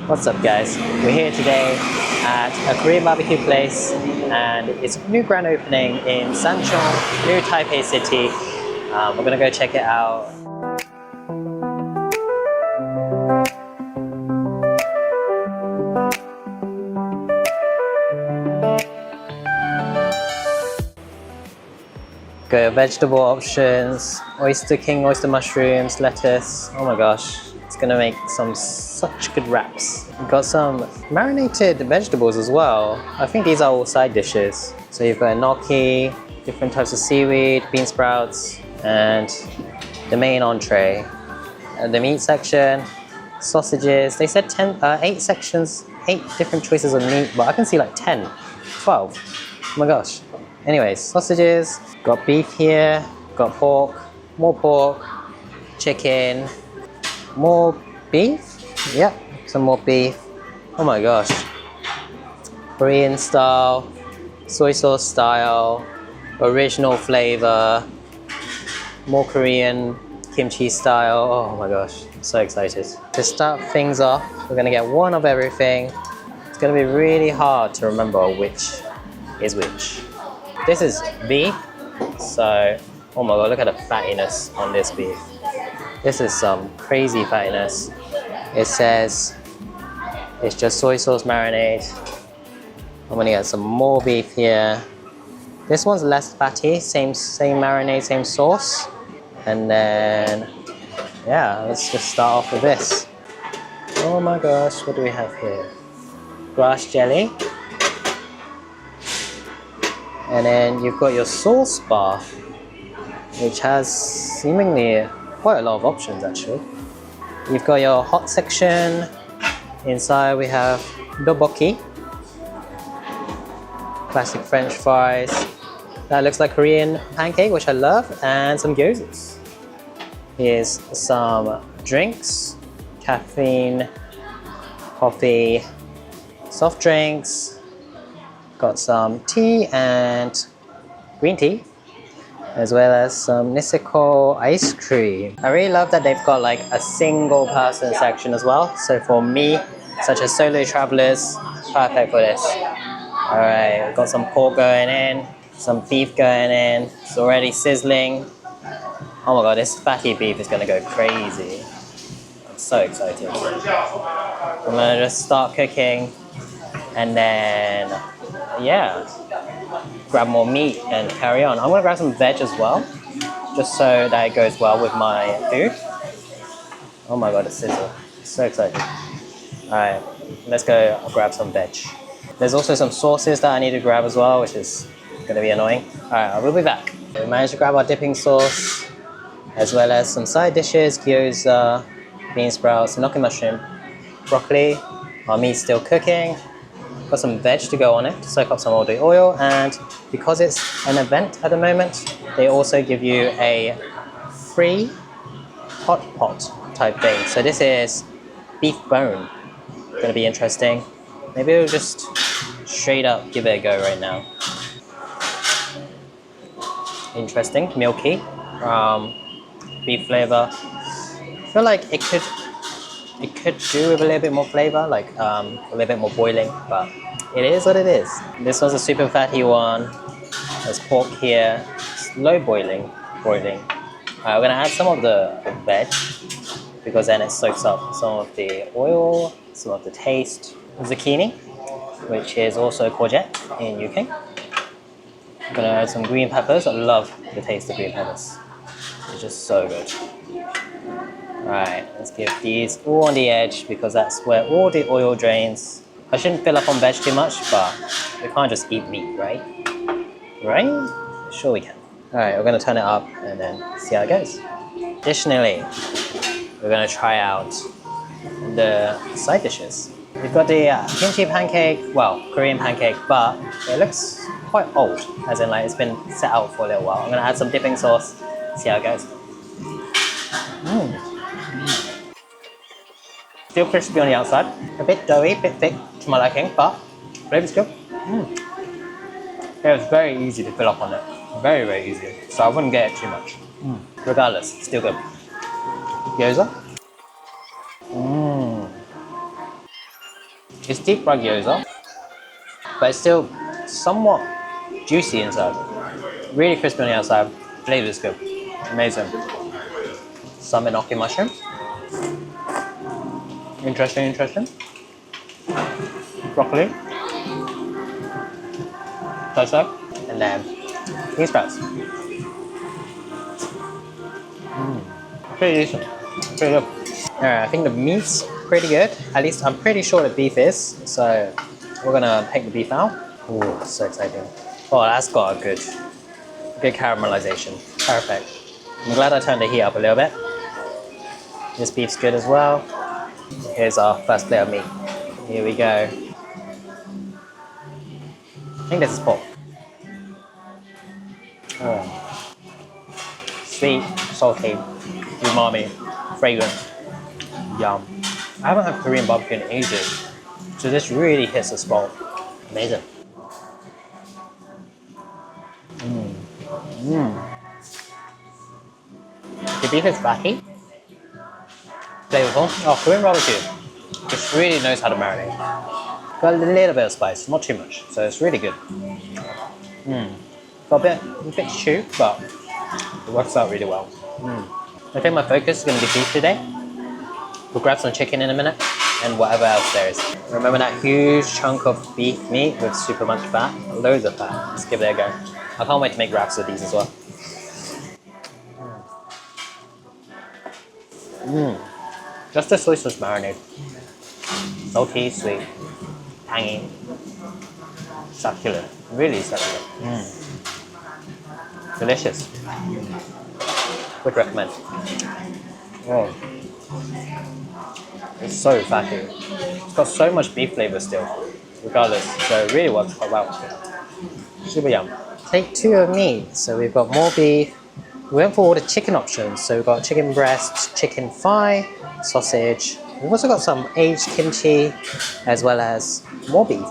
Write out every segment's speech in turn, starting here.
What's up guys? We're here today at a Korean barbecue place and it's a new grand opening in Sanchong, near Taipei City. We're gonna go check it out. Got your vegetable options, oyster king, oyster mushrooms, lettuce. Oh my gosh. It's gonna make some such good wraps. We've got some marinated vegetables as well. I think these are all side dishes. So you've got gnocchi, different types of seaweed, bean sprouts, and the main entree. And the meat section, sausages. They said 8 sections, 8 different choices of meat, but I can see like 10, 12. Oh my gosh. Anyways, sausages, got beef here, got pork, more pork, chicken, more beef? Yep, some more beef. Oh my gosh. Korean style, soy sauce style, original flavor, more Korean kimchi style. Oh my gosh, I'm so excited. To start things off, we're gonna get one of everything. It's gonna be really hard to remember which is which. This is beef, so, oh my god, look at the fattiness on this beef. This is some crazy fattiness. It says it's just soy sauce marinade. I'm gonna get some more beef here. This one's less fatty, same marinade, same sauce. And then, yeah, let's just start off with this. Oh my gosh, what do we have here? Grass jelly. And then you've got your sauce bar, which has seemingly quite a lot of options actually. You've got your hot section. Inside we have tteokbokki, classic French fries. That looks like Korean pancake, which I love, and some gyozas. Here's some drinks, caffeine, coffee, soft drinks. Got some tea and green tea, as well as some Niseko ice cream. I really love that they've got like a single person section as well. So for me, such as solo travelers, perfect for this. All right, we've got some pork going in, some beef going in. It's already sizzling. Oh my god, this fatty beef is gonna go crazy. I'm so excited. I'm gonna just start cooking and then, yeah, grab more meat and carry on. I'm gonna grab some veg as well, just so that it goes well with my food. Oh my god, the sizzle. So excited. Alright, let's go grab some veg. There's also some sauces that I need to grab as well, which is gonna be annoying. Alright, I will be back. We managed to grab our dipping sauce, as well as some side dishes, gyoza, bean sprouts, gnocchi mushroom, broccoli. Our meat's still cooking. Got some veg to go on it to soak up some olive oil, and because it's an event at the moment, they also give you a free hot pot type thing. So this is beef bone. Gonna be interesting. Maybe we'll just straight up give it a go right now. Interesting, milky, beef flavor. I feel like it could do with a little bit more flavor, like a little bit more boiling, but it is what it is. This one's a super fatty one. There's pork here. It's low boiling. We're gonna add some of the veg because then it soaks up some of the oil, some of the taste. Zucchini, which is also courgette in UK. I'm gonna add some green peppers. I love the taste of green peppers. It's just so good. Alright, let's give these all on the edge because that's where all the oil drains. I shouldn't fill up on veg too much, but we can't just eat meat, right? Right? Sure we can. Alright, we're going to turn it up and then see how it goes. Additionally, we're going to try out the side dishes. We've got the kimchi pancake, well, Korean pancake, but it looks quite old, as in like it's been set out for a little while. I'm going to add some dipping sauce, see how it goes. Still crispy on the outside, a bit doughy, a bit thick to my liking, but flavor's good. It's very easy to fill up on it, very, very easy. So I wouldn't get it too much. Regardless, still good. Gyoza. It's deep fried gyoza, but it's still somewhat juicy inside. Really crispy on the outside. Flavor is good. Amazing. Some enoki mushroom. Interesting. Broccoli. Tofu. And then bean sprouts. Pretty decent. Pretty good. Alright, I think the meat's pretty good. At least I'm pretty sure the beef is. So we're gonna take the beef out. Ooh, so exciting. Oh, that's got a good caramelization. Perfect. I'm glad I turned the heat up a little bit. This beef's good as well. Here's our first plate of meat. Here we go. I think this is pork. Oh. Sweet, salty, umami, fragrant. Yum. I haven't had Korean barbecue in ages, so this really hits the spot. Amazing. The beef is fatty, flavorful. Oh, Korean barbecue just really knows how to marinate. Got a little bit of spice, not too much, so it's really good. Got a bit chew, but it works out really well. I think my focus is going to be beef today. We'll grab some chicken in a minute and whatever else there is. Remember that huge chunk of beef meat with super much fat? Loads of fat. Let's give it a go. I can't wait to make wraps with these as well. Just the soy sauce marinade. Salty, sweet, tangy, succulent. Really succulent. Delicious. Would recommend. Oh. It's so fatty. It's got so much beef flavor still, regardless. So it really works quite well. Super yum. Take 2 of meat. So we've got more beef. We went for all the chicken options. So we've got chicken breast, chicken thigh, sausage. We've also got some aged kimchi, as well as more beef.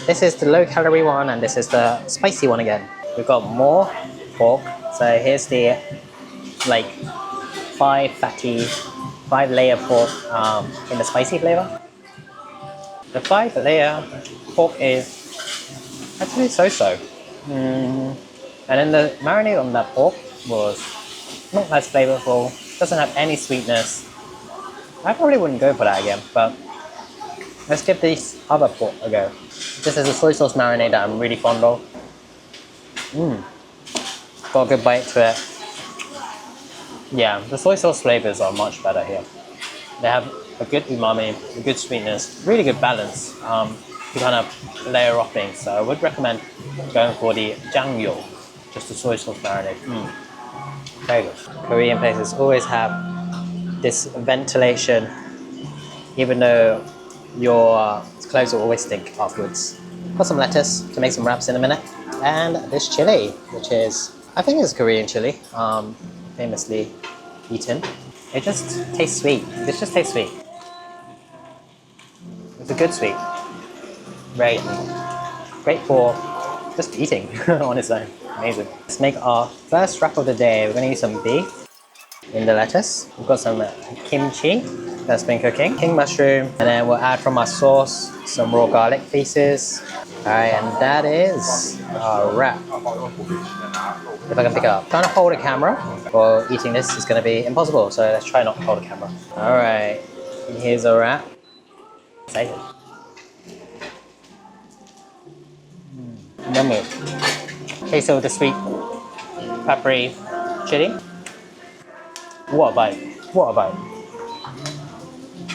This is the low calorie one, and this is the spicy one again. We've got more pork. So here's the 5-layer pork in the spicy flavor. The 5-layer pork is actually so-so. And then the marinade on that pork was not as flavorful, doesn't have any sweetness. I probably wouldn't go for that again, but let's give this other pork a go. This is a soy sauce marinade that I'm really fond of. Got a good bite to it. Yeah, the soy sauce flavors are much better here. They have a good umami, a good sweetness, really good balance to kind of layer off things. So I would recommend going for the jangyo, just the soy sauce marinade. Very good. Korean places always have this ventilation, even though your clothes will always stink afterwards. Got some lettuce to make some wraps in a minute, and this chili, which is, I think it's Korean chili, famously eaten. It just tastes sweet. This just tastes sweet. It's a good sweet. Very great for just eating on its own. Amazing. Let's make our first wrap of the day. We're going to use some beef in the lettuce. We've got some kimchi that's been cooking, king mushroom, and then we'll add from our sauce some raw garlic pieces. Alright, and that is our wrap. If I can pick it up. Trying to hold a camera while eating this is going to be impossible, so let's try not to hold a camera. Alright, here's our wrap. Excited. Yummy. Taste of the sweet, peppery chili. What a bite. What a bite.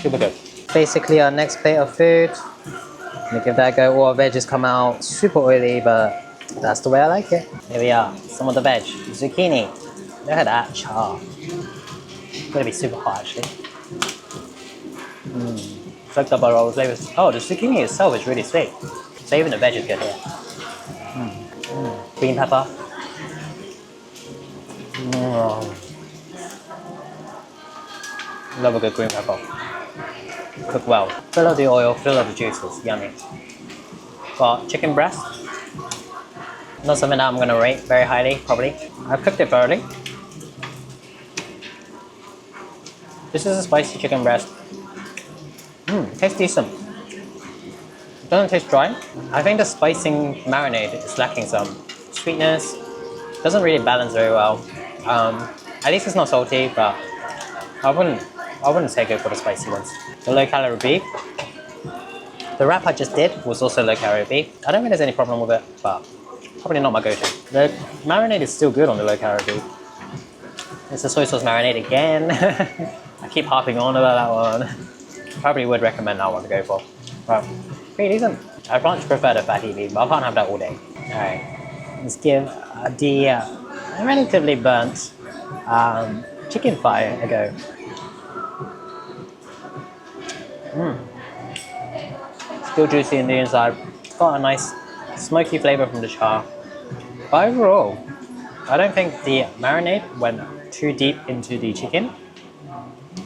Super good. Basically our next plate of food. Let me give that a go. All our veggies come out super oily, but that's the way I like it. Here we are. Some of the veg. Zucchini. Look at that char. It's gonna be super hot actually. Soaked up by all the flavors. Oh, the zucchini itself is really sweet. So even the veg is good here. Green pepper. Love a good green pepper. Cook well. Fill out the oil, fill out the juices. Yummy. Got chicken breast. Not something that I'm going to rate very highly, probably. I've cooked it thoroughly. This is a spicy chicken breast. Tastes decent. Doesn't taste dry. I think the spicing marinade is lacking some sweetness. Doesn't really balance very well. At least it's not salty, but I wouldn't say go for the spicy ones. The low calorie beef. The wrap I just did was also low calorie beef. I don't think there's any problem with it, but probably not my go-to. The marinade is still good on the low calorie beef. It's the soy sauce marinade again. I keep harping on about that one. Probably would recommend that one to go for. But pretty decent. I much prefer the fatty beef, but I can't have that all day. Alright, let's give the relatively burnt chicken thigh a go. Still juicy in the inside. It's got a nice smoky flavor from the char. But overall, I don't think the marinade went too deep into the chicken.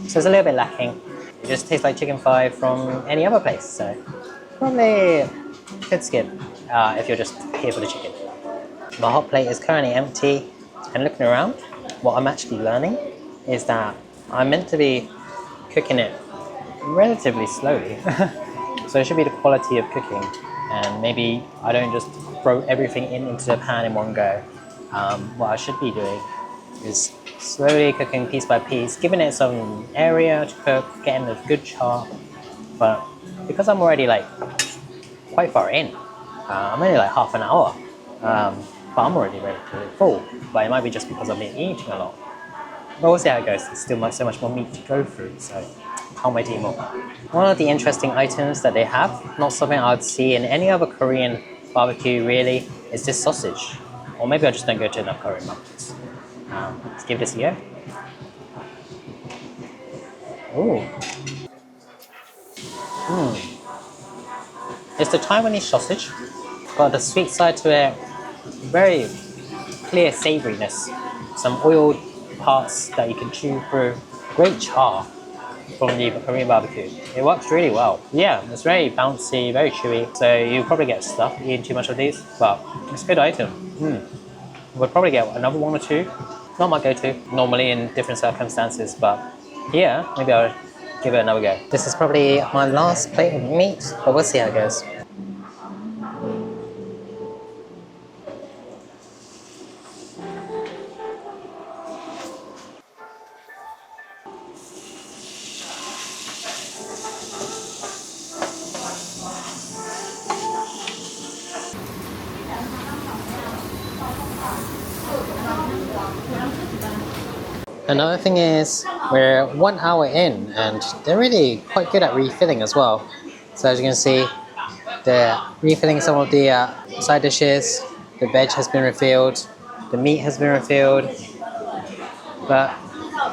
So it's a little bit lacking. It just tastes like chicken thigh from any other place. So probably could skip if you're just here for the chicken. My hot plate is currently empty, and looking around, what I'm actually learning is that I'm meant to be cooking it relatively slowly. So it should be the quality of cooking, and maybe I don't just throw everything into the pan in one go. What I should be doing is slowly cooking piece by piece, giving it some area to cook, getting a good char. But because I'm already like quite far in, I'm only like half an hour, but I'm already relatively full. But it might be just because I've been eating a lot. But we'll see how it goes. There's still so much more meat to go through, so can't wait to eat more. One of the interesting items that they have, not something I'd see in any other Korean barbecue really, is this sausage. Or maybe I just don't go to enough Korean barbecues. Let's give this a go. Ooh. It's the Taiwanese sausage. Got the sweet side to it. Very clear savouriness. Some oiled parts that you can chew through. Great char from the Korean barbecue. It works really well. Yeah, it's very bouncy, very chewy. So you probably get stuffed eating too much of these, but it's a good item. We'll probably get another one or two. Not my go-to, normally in different circumstances, but here, maybe I'll give it another go. This is probably my last plate of meat, but we'll see how it goes. Another thing is, we're 1 hour in and they're really quite good at refilling as well. So as you can see, they're refilling some of the side dishes, the veg has been refilled, the meat has been refilled. But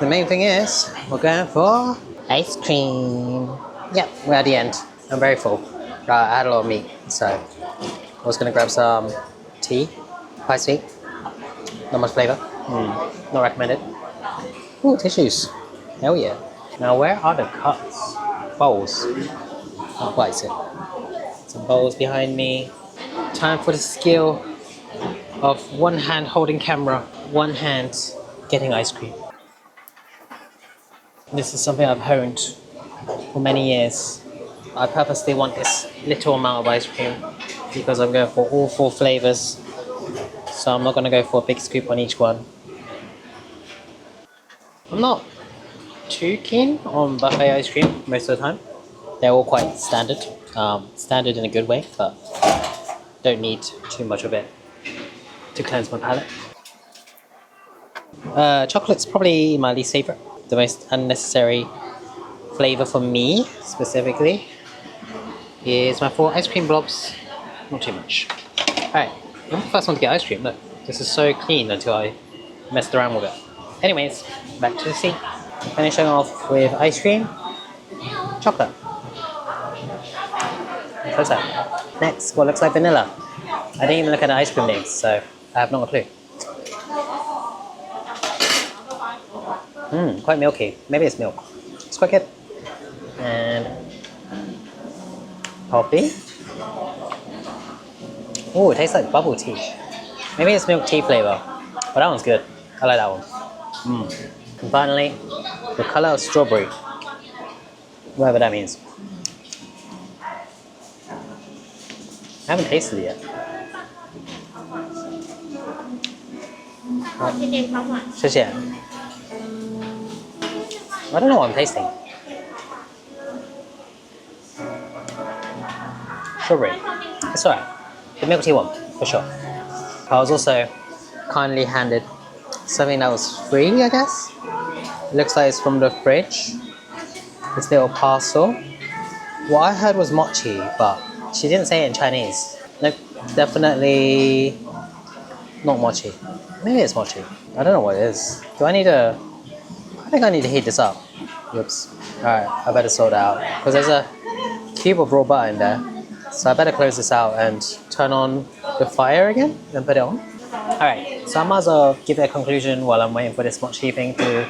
the main thing is, we're going for ice cream. Yep, we're at the end. I'm very full. I had a lot of meat, so I was going to grab some tea, quite sweet, not much flavour, not recommended. Ooh, tissues. Hell yeah. Now where are the cups? Bowls. Not quite it. Some bowls behind me. Time for the skill of one hand holding camera, one hand getting ice cream. This is something I've honed for many years. I purposely want this little amount of ice cream because I'm going for all 4 flavours. So I'm not going to go for a big scoop on each one. I'm not too keen on buffet ice cream most of the time. They're all quite standard. Standard in a good way, but don't need too much of it to cleanse my palate. Chocolate's probably my least favourite. The most unnecessary flavour for me, specifically, is my 4 ice cream blobs. Not too much. Alright, I'm the first one to get ice cream. Look, this is so clean until I messed around with it. Anyways, back to the seat. Finishing off with ice cream, chocolate. Close up. Next, what looks like vanilla. I didn't even look at the ice cream names, so I have not a clue. Quite milky. Maybe it's milk. It's quite good. And coffee. Oh, it tastes like bubble tea. Maybe it's milk tea flavor, but that one's good. I like that one. And finally, the color of strawberry, whatever that means. I haven't tasted it yet. I don't know what I'm tasting. Strawberry. It's alright. The milk tea one, for sure. I was also kindly handed something that was free, I guess. It looks like it's from the fridge. This little parcel. What I heard was mochi, but she didn't say it in Chinese. Nope, definitely not mochi. Maybe it's mochi. I don't know what it is. I think I need to heat this up. Whoops. Alright, I better sort it out. Because there's a cube of raw butter in there. So I better close this out and turn on the fire again and put it on. Alright, so I might as well give it a conclusion while I'm waiting for this mochi thing to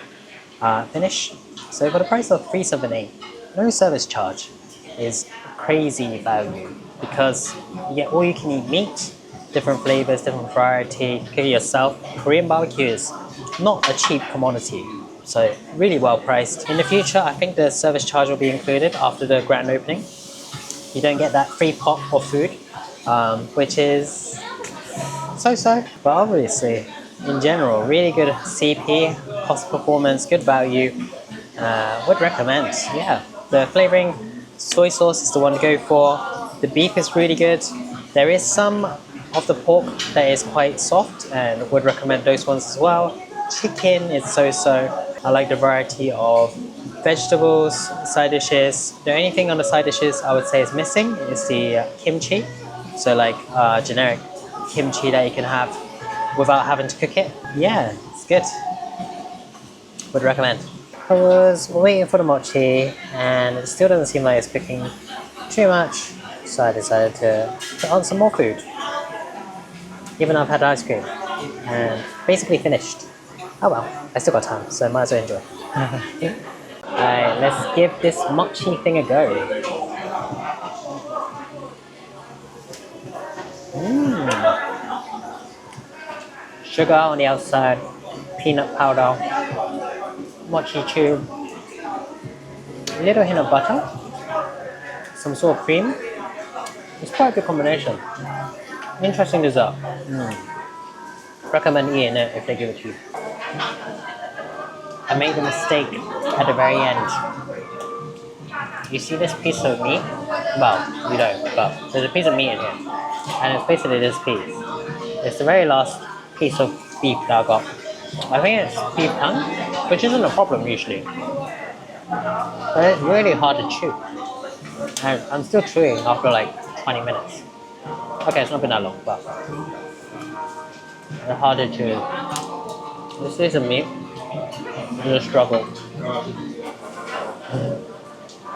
finish. So for the price of $3.78, no service charge is crazy value because you get all you can eat meat, different flavors, different variety, cook it yourself. Korean barbecue is not a cheap commodity, so really well priced. In the future, I think the service charge will be included after the grand opening. You don't get that free pot of food, which is so-so, but obviously, in general, really good CP, cost performance, good value. Would recommend, yeah. The flavoring, soy sauce is the one to go for. The beef is really good. There is some of the pork that is quite soft and would recommend those ones as well. Chicken is so-so. I like the variety of vegetables, side dishes. The only thing on the side dishes I would say is missing is the kimchi. So like generic kimchi that you can have without having to cook it. Yeah, it's good. Would recommend. I was waiting for the mochi and it still doesn't seem like it's cooking too much, so I decided to put on some more food. Even though I've had ice cream and basically finished. Oh well, I still got time, so might as well enjoy. Alright, let's give this mochi thing a go. Sugar on the outside, peanut powder, mochi tube, a little hint of butter, some sort of cream. It's quite a good combination. Interesting dessert. Recommend eating it if they give it to you. I made a mistake at the very end. You see this piece of meat? Well, you don't, but there's a piece of meat in here. And it's basically this piece. It's the very last piece of beef that I got. I think it's beef tongue, which isn't a problem usually. But it's really hard to chew. And I'm still chewing after like 20 minutes. Okay, it's not been that long, but it's hard to chew. This is a meat. It's a struggle.